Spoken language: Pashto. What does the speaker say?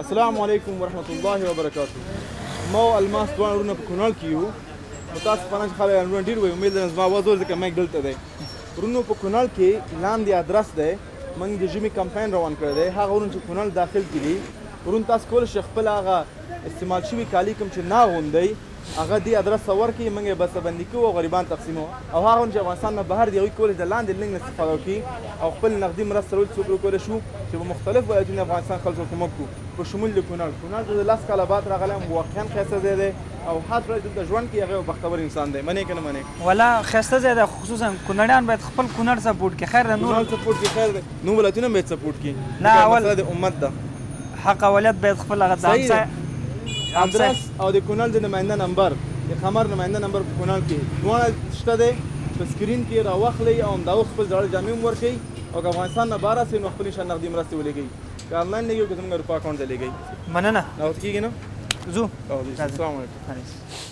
السلام علیکم ورحمت الله وبرکاته. ما او الماس دوه ورونه په کونړ کې یو. متاسفانه چې خلک ورونه ډېر وایي، امید لرم زما اواز ور ځکه مایک دلته دی. ورونو په کونړ کې لاندې ادرس دی، موږ د ژمي کمپاین روان کړی دی. هغه ورونه چې کونړ داخل کې دي، ورون تاسو کولی شئ خپل هغه استعمال شوي کالي کوم چې نه اغوندئ هغه دې ادرس ته ورکړي، موږ یې بسته‌بندي کوو او غریبان تقسیموو. او هغه ورونه چې افغانستان نه بهر دي هغوی کولی شي د لاندې لینک نه استفاده وکړي او خپل نقدي مرسته څوک وکولی شو چې په مختلفو ولایتونو افغانستان خلکو کومک کړو، په شمول د کونړ. کونړ د 10 کاله بعد راغلی یم، واقعا ښایسته ځای دی او هر څوک دلته ژوند کوي هغه یو بختور انسان دی. منې که نه منې؟ ولا ښایسته ځای دی، خصوصا کونړیان باید خپل کونړ سپورټ کړي. خیر د نور سپورټ کړي، خیر دی نور ولایتونه هم باید سپورټ کړي. نه، اول د امت ده، حق اولت باید خپل هغه ادرس او د کونړ د نماینده نمبر، د خمر نماینده نمبر په کونړ کې دواړه شته دی. په سکرین کې راواخلئ او همدا خپل زاړه جامې هم ورکړئ او که افغانستان نه بهر راسئ نو خپل انشاءالله نقدي مرستې ولېږئ. که آنلاین لېږئ او که زموږ روپا اکاونټ ته لېږئ. مننه. راوت کېږي نه؟ ځو. السلام علیکم.